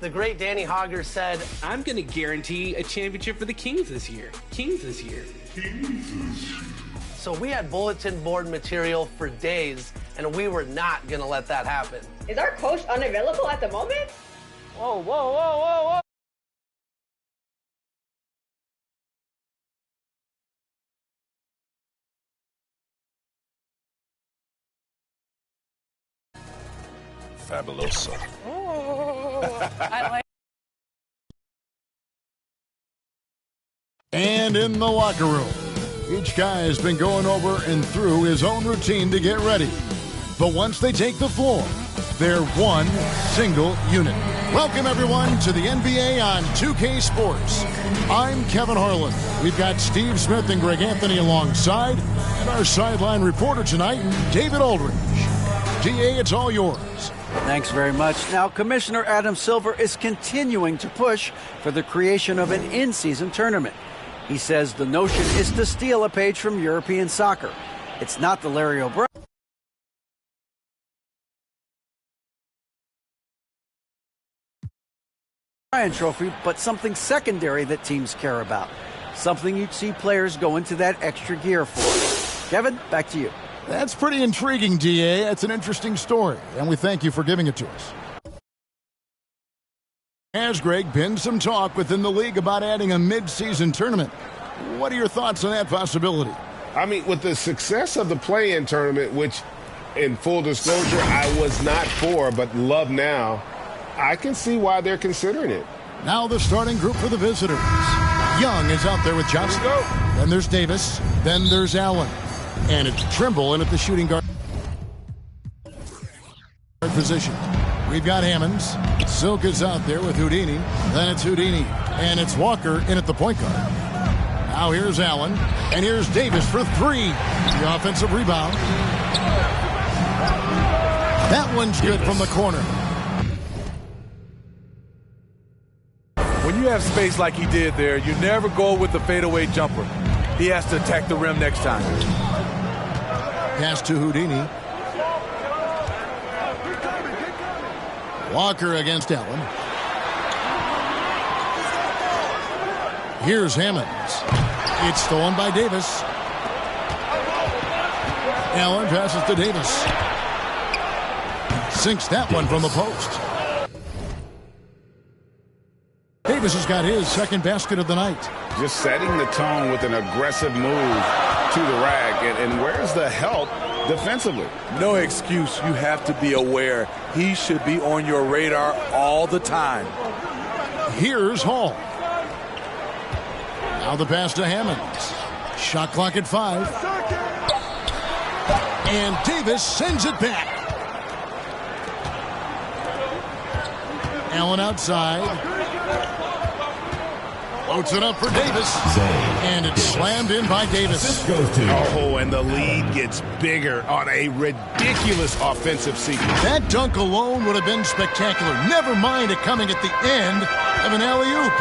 The great Danny Hogger said, I'm going to guarantee a championship for the Kings this year. Kings this year. So we had bulletin board material for days, and we were not going to let that happen. Is our coach unavailable at the moment? Whoa, whoa, whoa, whoa, whoa. Fabuloso. Oh, I like. And in the locker room, each guy has been going over and through his own routine to get ready. But once they take the floor, they're one single unit. Welcome, everyone, to the NBA on 2K Sports. I'm Kevin Harlan. We've got Steve Smith and Greg Anthony alongside, and our sideline reporter tonight, David Aldridge. DA, it's all yours. Thanks very much. Now, Commissioner Adam Silver is continuing to push for the creation of an in-season tournament. He says the notion is to steal a page from European soccer. It's not the Larry O'Brien Trophy, but something secondary that teams care about. Something you'd see players go into that extra gear for. Kevin, back to you. That's pretty intriguing, DA. That's an interesting story, and we thank you for giving it to us. Has, Greg, been some talk within the league about adding a mid-season tournament. What are your thoughts on that possibility? I mean, with the success of the play-in tournament, which, in full disclosure, I was not for, but love now, I can see why they're considering it. Now the starting group for the visitors. Young is out there with Johnson. Then there's Davis. Then there's Allen. And it's Trimble in at the shooting guard position. We've got Hammonds. Silk is out there with Houdini. Then it's Houdini. And it's Walker in at the point guard. Now here's Allen. And here's Davis for three. The offensive rebound. That one's good from the corner. When you have space like he did there, you never go with the fadeaway jumper. He has to attack the rim next time. Pass to Houdini. Walker against Allen. Here's Hammonds. It's stolen by Davis. Allen passes to Davis. Sinks that one from the post. Davis has got his second basket of the night. Just setting the tone with an aggressive move to the rack. And where's the help defensively? No excuse. You have to be aware. He should be on your radar all the time. Here's Hall. Now the pass to Hammonds. Shot clock at 5. And Davis sends it back. Allen outside. Floats it up for Davis. And it's slammed in by Davis. Oh, and the lead gets bigger on a ridiculous offensive sequence. That dunk alone would have been spectacular. Never mind it coming at the end of an alley-oop.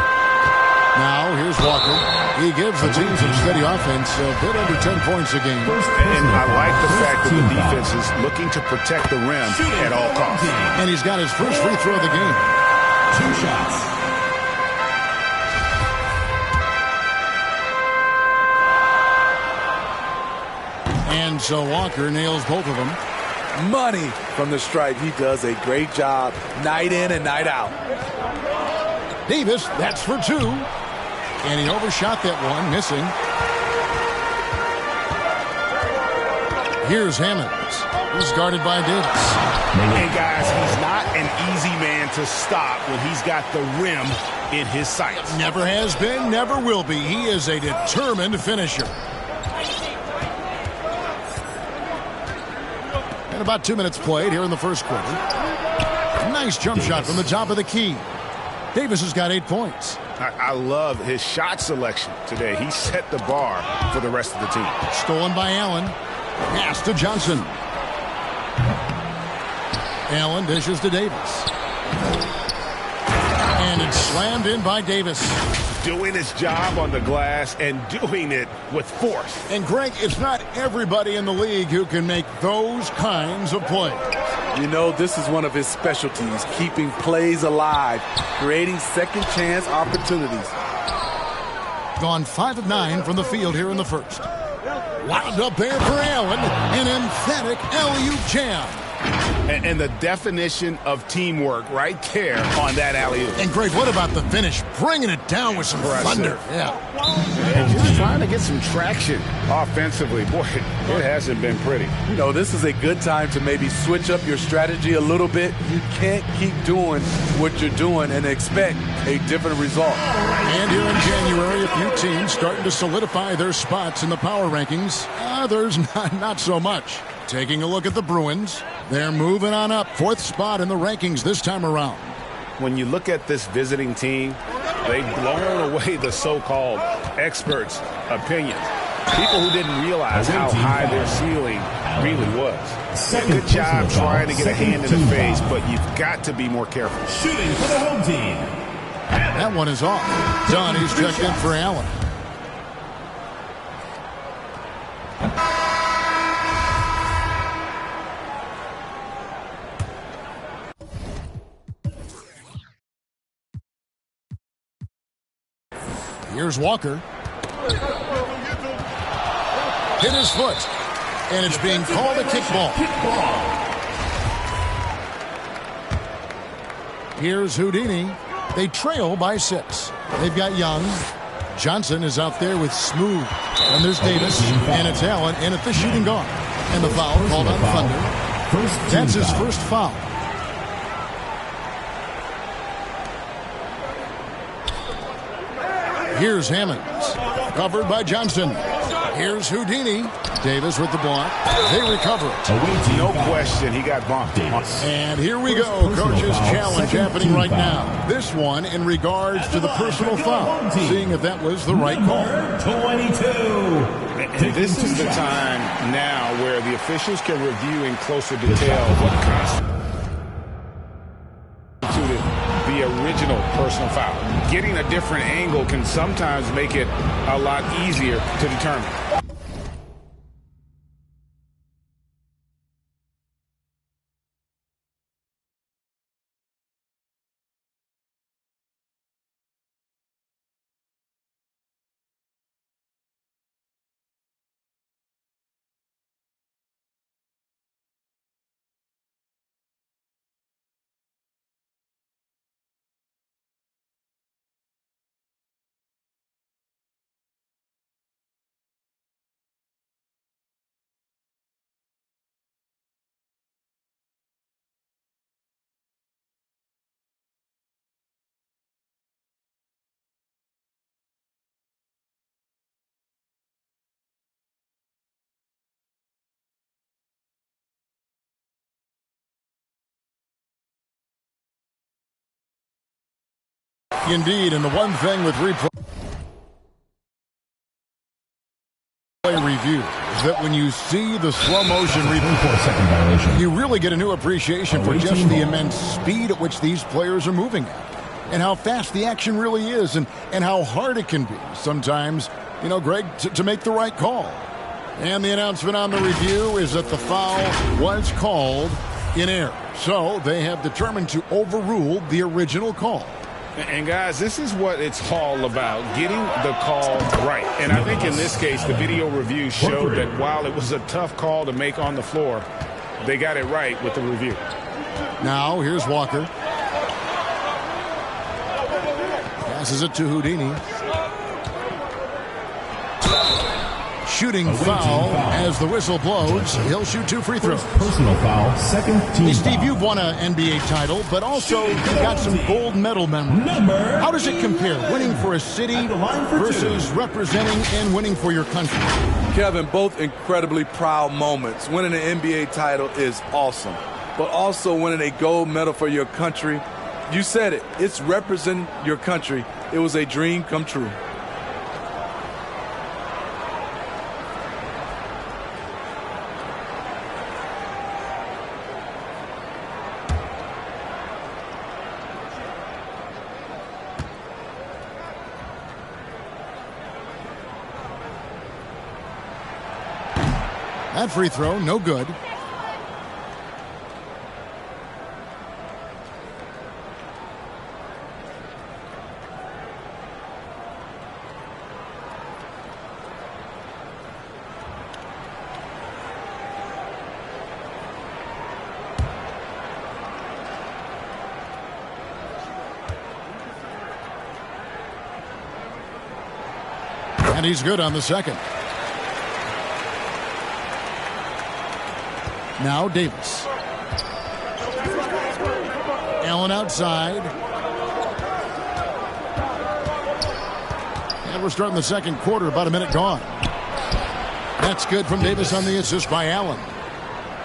Now, here's Walker. He gives the team some steady offense, a bit under 10 points a game. And I like the fact that the defense is looking to protect the rim at all costs. And he's got his first free throw of the game. 2 shots. And so Walker nails both of them. Money from the stripe. He does a great job night in and night out. Davis, that's for 2. And he overshot that one, missing. Here's Hammonds. He's guarded by Davis. And guys, he's not an easy man to stop when he's got the rim in his sights. Never has been, never will be. He is a determined finisher. And about 2 minutes played here in the first quarter. Nice jump shot from the top of the key. Davis has got 8 points. I love his shot selection today. He set the bar for the rest of the team. Stolen by Allen. Pass to Johnson. Allen dishes to Davis. And it's slammed in by Davis. Doing his job on the glass and doing it with force. And Greg, it's not everybody in the league who can make those kinds of plays. You know, this is one of his specialties, keeping plays alive, creating second chance opportunities. Gone 5 of 9 from the field here in the first. Wound up there for Allen. An emphatic alley-oop jam. And the definition of teamwork right there on that alley-oop. And Greg, what about the finish? Bringing it down with some thunder. Yeah. And just trying to get some traction offensively. Boy, it hasn't been pretty. You know, this is a good time to maybe switch up your strategy a little bit. You can't keep doing what you're doing and expect a different result. And here in January, a few teams starting to solidify their spots in the power rankings. Others not so much. Taking a look at the Bruins, they're moving on up. 4th spot in the rankings this time around. When you look at this visiting team, they've blown away the so-called experts' opinions. People who didn't realize how high their ceiling really was. Good job trying to get a hand in the face, but you've got to be more careful. Shooting for the home team. That one is off. Donnie's checked in for Allen. Here's Walker. Hit his foot. And it's being called a kickball. Here's Houdini. They trail by 6. They've got Young. Johnson is out there with Smooth. And there's Davis. And it's Allen. And it's the shooting guard. And the foul called on Thunder. That's his first foul. Here's Hammonds. Covered by Johnson. Here's Houdini. Davis with the block. They recover it. No question, he got bumped. And here we go. Coach's challenge happening right now. This one in regards to the personal foul. Seeing if that was the right call. 22. And this is the time now where the officials can review in closer detail what constituted the original personal foul. Getting a different angle can sometimes make it a lot easier to determine. Indeed, and the one thing with replay review is that when you see the slow motion replay, you really get a new appreciation for just the immense speed at which these players are moving at, and how fast the action really is, and how hard it can be sometimes, you know, Greg, to make the right call. And the announcement on the review is that the foul was called in error, so they have determined to overrule the original call. And guys, this is what it's all about, getting the call right. And I think in this case, the video review showed that while it was a tough call to make on the floor, they got it right with the review. Now, here's Walker. Passes it to Houdini. Shooting foul as the whistle blows. He'll shoot 2 free throws. Personal foul, second team. Hey, Steve, you've won an NBA title, but also you've got some gold medal memories. How does it compare, winning for a city versus representing and winning for your country? Kevin, both incredibly proud moments. Winning an NBA title is awesome, but also winning a gold medal for your country, you said it, it's representing your country. It was a dream come true. That free throw, no good. And he's good on the second. Now Davis. Allen outside. And we're starting the second quarter, about a minute gone. That's good from Davis on the assist by Allen.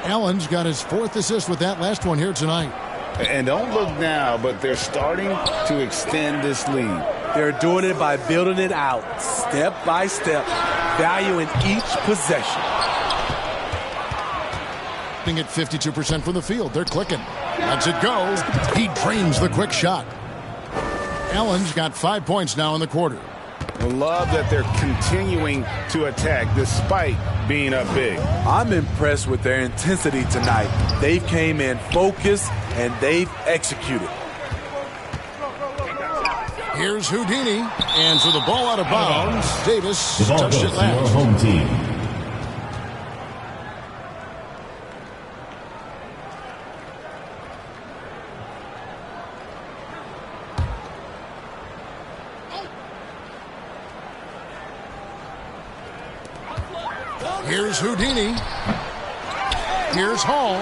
Allen's got his 4th assist with that last one here tonight. And don't look now, but they're starting to extend this lead. They're doing it by building it out, step by step, valuing each possession. At 52% from the field. They're clicking. Lets it go. He drains the quick shot. Allen's got 5 points now in the quarter. I love that they're continuing to attack despite being up big. I'm impressed with their intensity tonight. They've came in focused and they've executed. Here's Houdini. And so the ball out of bounds. Davis The ball touched goes it to your last. home team. Here's Houdini. Here's Hall.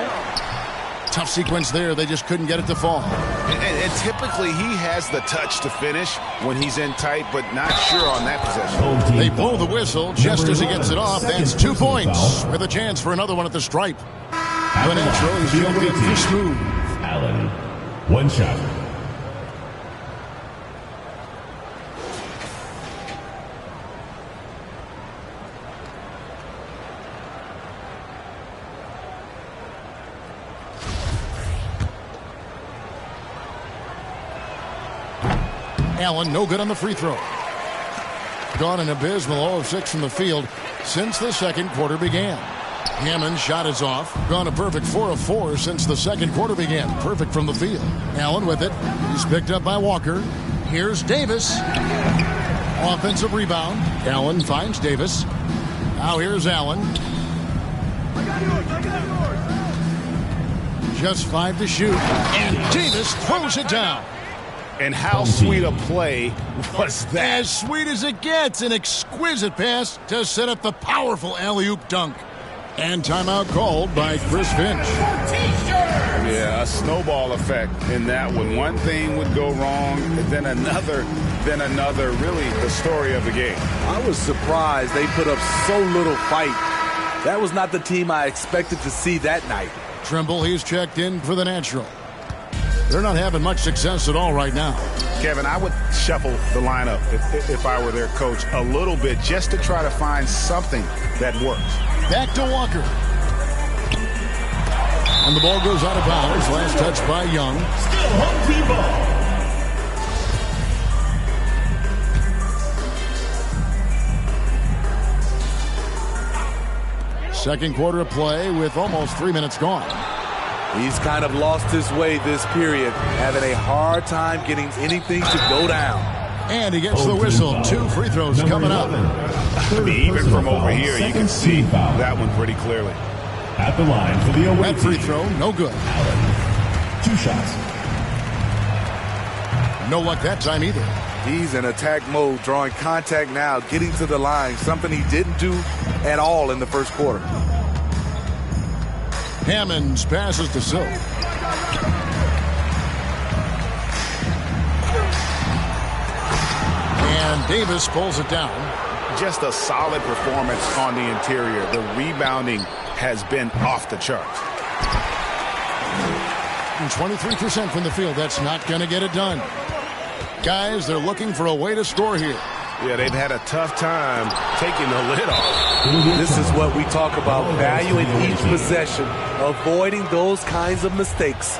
Tough sequence there. They just couldn't get it to fall. And typically he has the touch to finish when he's in tight, but not sure on that possession. They blow the whistle just as he gets it off. That's 2 points with a chance for another one at the stripe. The natural is jumping in for Smooth. Allen, 1 shot. Allen, no good on the free throw. Gone an abysmal 0 of 6 from the field since the second quarter began. Hammond's shot is off. Gone a perfect 4 of 4 since the second quarter began. Perfect from the field. Allen with it. He's picked up by Walker. Here's Davis. Offensive rebound. Allen finds Davis. Now here's Allen. Just 5 to shoot. And Davis throws it down. And how sweet a play was that? As sweet as it gets. An exquisite pass to set up the powerful alley-oop dunk. And timeout called by Chris Finch. Yeah, a snowball effect in that one. One thing would go wrong, then another, then another. Really the story of the game. I was surprised they put up so little fight. That was not the team I expected to see that night. Trimble, he's checked in for the natural. They're not having much success at all right now. Kevin, I would shuffle the lineup if I were their coach a little bit just to try to find something that works. Back to Walker. And the ball goes out of bounds. Last touch by Young. Still home team ball. Second quarter of play with almost 3 minutes gone. He's kind of lost his way this period, having a hard time getting anything to go down. And he gets the whistle. 2 free throws coming up. Even from over here, you can see that one pretty clearly. At the line for the away That free team. throw, no good. Allen, 2 shots. No luck that time either. He's in attack mode, drawing contact now, getting to the line, something he didn't do at all in the first quarter. Hammond's passes to Silk. And Davis pulls it down. Just a solid performance on the interior. The rebounding has been off the charts. And 23% from the field. That's not going to get it done. Guys, they're looking for a way to score here. Yeah, they've had a tough time taking the lid off. This is what we talk about, valuing each possession, avoiding those kinds of mistakes.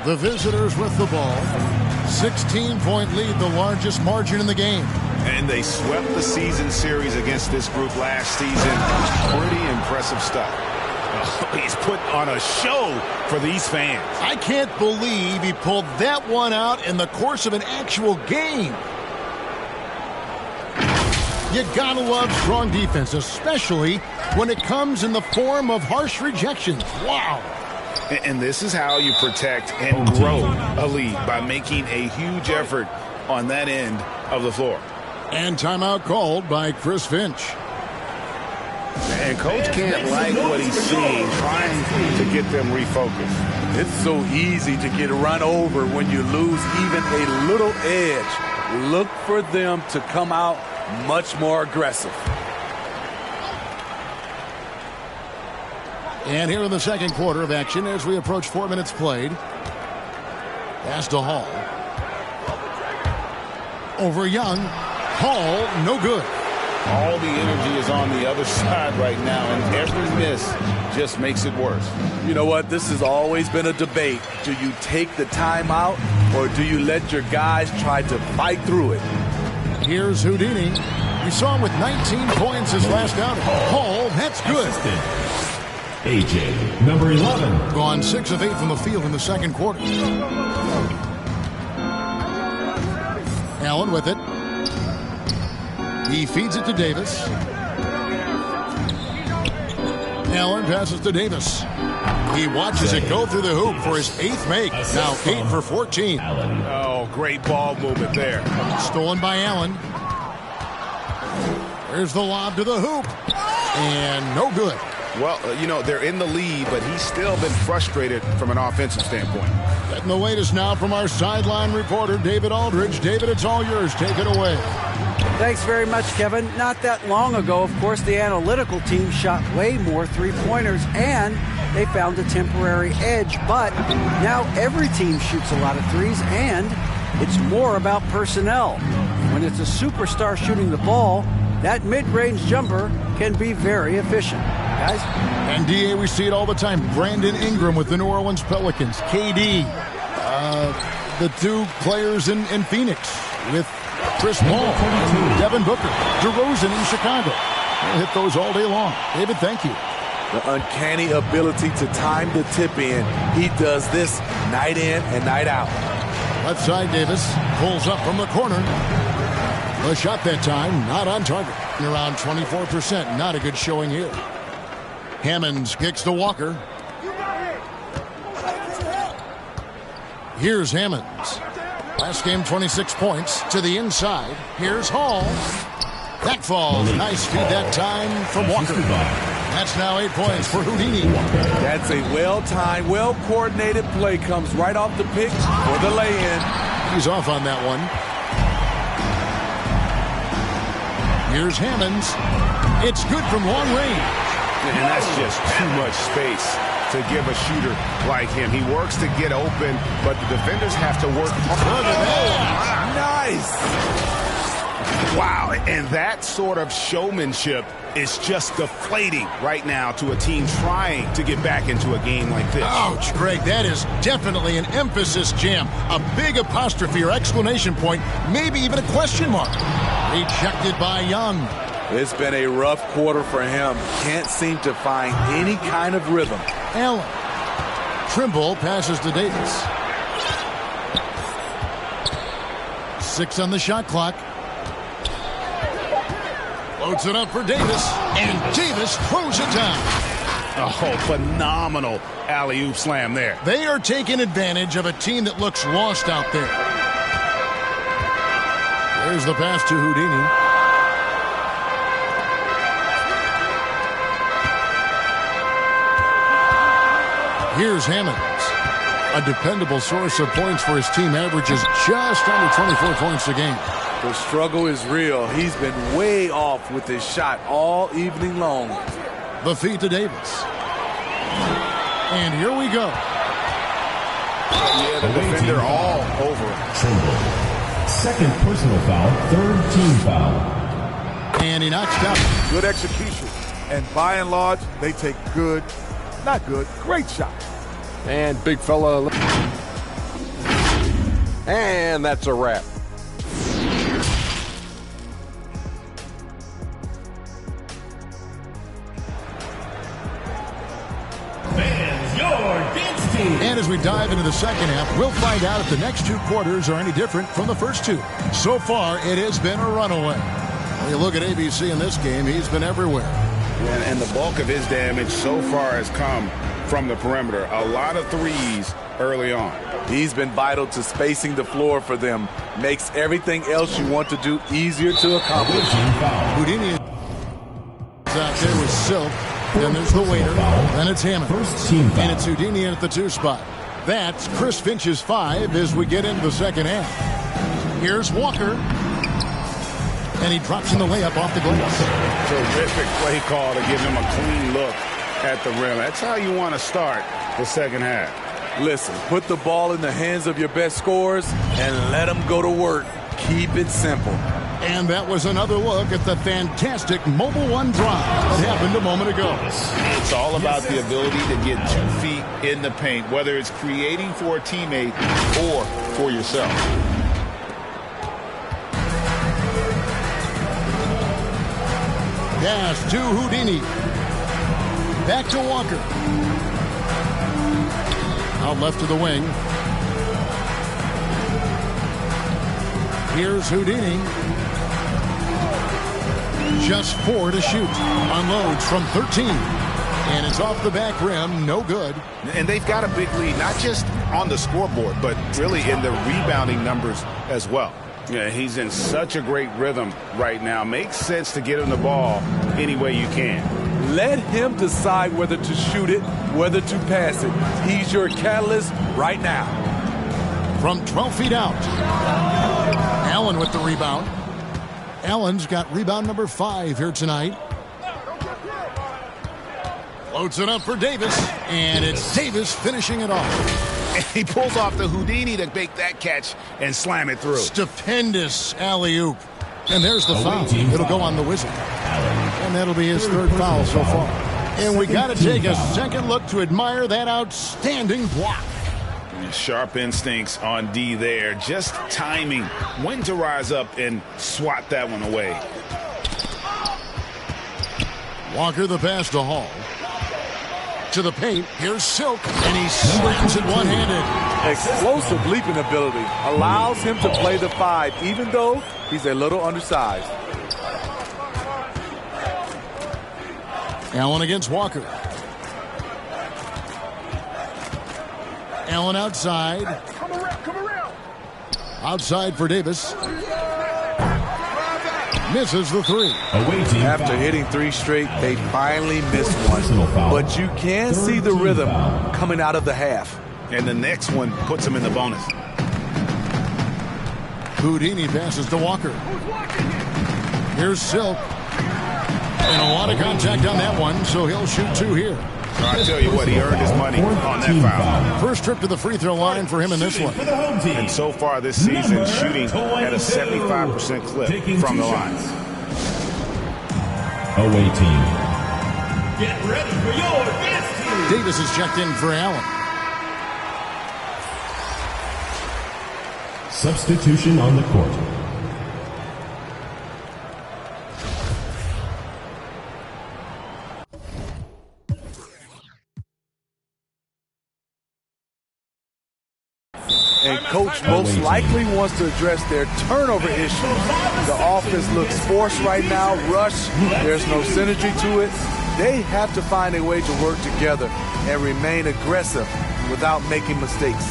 The visitors with the ball. 16-point lead, the largest margin in the game. And they swept the season series against this group last season. Pretty impressive stuff. He's put on a show for these fans. I can't believe he pulled that one out in the course of an actual game. You gotta love strong defense, especially when it comes in the form of harsh rejections. Wow. And this is how you protect and grow a lead, by making a huge effort on that end of the floor. And timeout called by Chris Finch. And Coach can't like what he's seeing, trying to get them refocused. It's so easy to get run over when you lose even a little edge. Look for them to come out much more aggressive. And here in the second quarter of action as we approach 4 minutes played. Pass to Hall. Over Young. Hall, no good. All the energy is on the other side right now, and every miss just makes it worse. You know what? This has always been a debate. Do you take the timeout, or do you let your guys try to fight through it? Here's Houdini. We saw him with 19 points his last outing. Hall, that's good. AJ, number 11. Gone 6 of 8 from the field in the second quarter. Allen with it. He feeds it to Davis. Allen passes to Davis. He watches it go through the hoop for his 8th make. Now 8 for 14. Oh, great ball movement there. Stolen by Allen. There's the lob to the hoop. And no good. Well, you know, they're in the lead, but he's still been frustrated from an offensive standpoint. Getting the latest now from our sideline reporter, David Aldridge. David, it's all yours. Take it away. Thanks very much, Kevin. Not that long ago, of course, the analytical team shot way more three-pointers, and they found a temporary edge. But now every team shoots a lot of threes, and it's more about personnel. When it's a superstar shooting the ball, that mid-range jumper can be very efficient. Guys? And DA, we see it all the time. Brandon Ingram with the New Orleans Pelicans. KD. The two players in Phoenix with Chris Paul, Devin Booker, DeRozan in Chicago. We'll hit those all day long. David, thank you. The uncanny ability to time the tip in. He does this night in and night out. Left side, Davis pulls up from the corner. The shot that time, not on target. Around 24%. Not a good showing here. Hammonds kicks to Walker. Here's Hammonds. Last game, 26 points to the inside. Here's Hall. That falls. Nice feed that time from Walker. That's now 8 points for Houdini. That's a well-timed, well-coordinated play. Comes right off the pick for the lay-in. He's off on that one. Here's Hammonds. It's good from long range. And that's just too much space to give a shooter like him. He works to get open, but the defenders have to work harder. Nice. Wow, and that sort of showmanship is just deflating right now to a team trying to get back into a game like this. Ouch, Greg, that is definitely an emphasis jam. A big apostrophe or exclamation point, maybe even a question mark. Rejected by Young. It's been a rough quarter for him. Can't seem to find any kind of rhythm. Allen. Trimble passes to Davis. 6 on the shot clock. Loads it up for Davis. And Davis throws it down. Oh, phenomenal alley-oop slam there. They are taking advantage of a team that looks lost out there. There's the pass to Houdini. Here's Hammonds. A dependable source of points for his team, averages just under 24 points a game. The struggle is real. He's been way off with his shot all evening long. The feed to Davis. And here we go. Yeah, the defender all over him. Trimble. Second personal foul, third team foul. And he knocks down. Good execution. And by and large, they take good, not good, great shots. And big fella. And that's a wrap. And as we dive into the second half, we'll find out if the next 2 quarters are any different from the first 2. So far, it has been a runaway. When you look at ABC in this game, he's been everywhere. And the bulk of his damage so far has come from the perimeter. A lot of threes early on. He's been vital to spacing the floor for them. Makes everything else you want to do easier to accomplish. Houdini is out there with Silk. Then there's the waiter. Then it's Hammond. And it's Houdini at the 2 spot. That's Chris Finch's 5 as we get into the second half. Here's Walker. And he drops in the layup off the glass. Terrific play call to give him a clean look at the rim. That's how you want to start the second half. Listen, put the ball in the hands of your best scorers and let them go to work. Keep it simple. And that was another look at the fantastic Mobile One drive that happened a moment ago. It's all about the ability to get 2 feet in the paint, whether it's creating for a teammate or for yourself. Pass to Houdini. Back to Walker. Out left to the wing. Here's Houdini. Just 4 to shoot. Unloads from 13. And it's off the back rim. No good. And they've got a big lead, not just on the scoreboard, but really in the rebounding numbers as well. Yeah, he's in such a great rhythm right now. Makes sense to get him the ball any way you can. Let him decide whether to shoot it, whether to pass it. He's your catalyst right now. From 12 feet out. Allen with the rebound. Allen's got rebound number 5 here tonight. Floats it up for Davis. And it's Davis finishing it off. And he pulls off the Houdini to make that catch and slam it through. Stupendous alley-oop. And there's the foul. It'll go on the Wizard. And that'll be his 3rd foul so far. And we got to take a second look to admire that outstanding block. Sharp instincts on D there. Just timing when to rise up and swat that one away. Walker the pass to Hall. To the paint. Here's Silk. And he slams it one-handed. Explosive leaping ability allows him to play the 5, even though he's a little undersized. Allen against Walker. Allen outside. Outside for Davis. Misses the 3. After hitting 3 straight, they finally missed one. But you can see the rhythm coming out of the half. And the next one puts him in the bonus. Houdini passes to Walker. Here's Silk. And a lot of contact on that one, so he'll shoot 2 here. I tell you what, he earned his money on that foul. First trip to the free throw line for him in this one. And so far this season, shooting at a 75% clip from the line. Away team. Get ready for your dance team. Davis is checked in for Allen. Substitution on the court. And coach most likely wants to address their turnover issues. The offense looks forced right now, rush, there's no synergy to it. They have to find a way to work together and remain aggressive without making mistakes.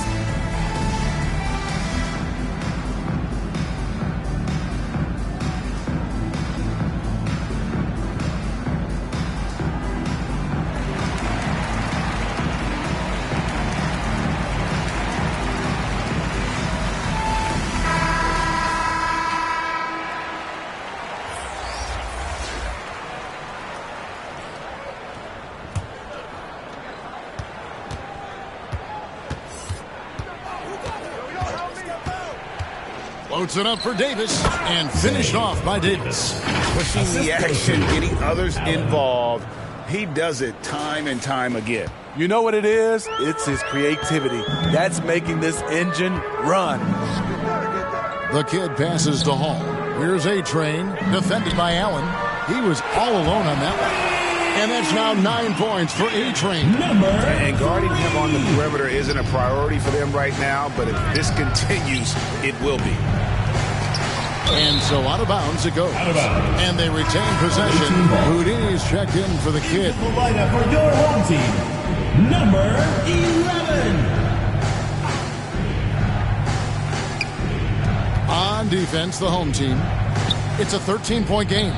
Floats it up for Davis and finished off by Davis. Pushing the action, getting others involved. He does it time and time again. You know what it is? It's his creativity. That's making this engine run. The kid passes to Hall. Here's A-Train, defended by Allen. He was all alone on that one. And that's now 9 points for A-Train. And guarding him on the perimeter isn't a priority for them right now, but if this continues, it will be. And so out of bounds it goes. And they retain possession. Houdini's checked in for the kid. For your home team, Number 11. On defense, the home team. It's a 13-point game.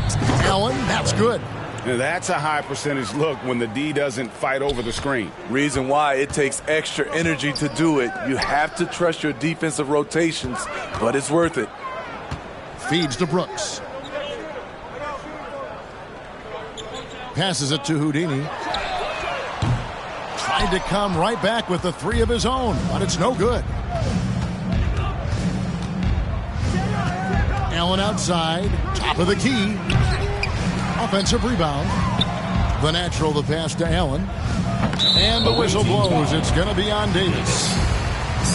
Allen, that's good. Now that's a high percentage look when the D doesn't fight over the screen. Reason why it takes extra energy to do it. You have to trust your defensive rotations, but it's worth it. Feeds to Brooks. Passes it to Houdini. Tried to come right back with the three of his own, but it's no good. Allen outside, top of the key. Offensive rebound. The natural, the pass to Allen. And the whistle blows. It's going to be on Davis.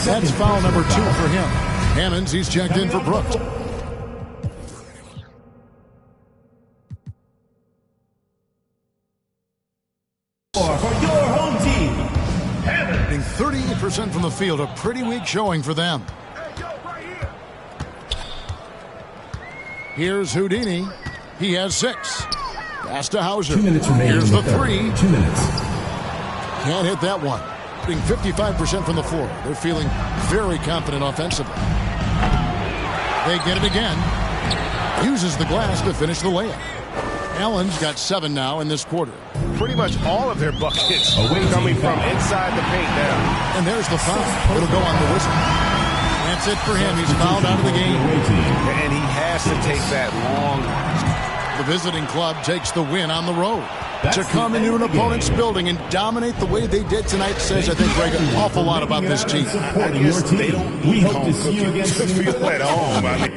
That's foul number 2 for him. Hammonds, he's checked in for Brooks. For your home team, Hammond. 38% from the field, a pretty weak showing for them. Here's Houdini. He has 6. Pass to Hauser. 2 minutes remaining. Here's the 3. 2 minutes. Can't hit that one. Being 55% from the floor. They're feeling very confident offensively. They get it again. Uses the glass to finish the layup. Allen's got 7 now in this quarter. Pretty much all of their buckets coming from inside the paint now. And there's the foul. It'll go on the whistle. That's it for him. He's fouled out of the game. And he has to take that long. The visiting club takes the win on the road. To come into an opponent's building and dominate the way they did tonight says, I think, Greg, an awful lot about this team. I guess they don't need home cooking to feel at home. I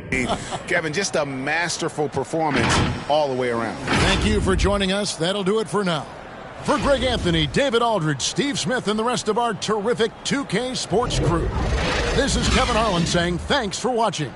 mean, Kevin, just a masterful performance all the way around. Thank you for joining us. That'll do it for now. For Greg Anthony, David Aldridge, Steve Smith, and the rest of our terrific 2K Sports crew, this is Kevin Harlan saying thanks for watching.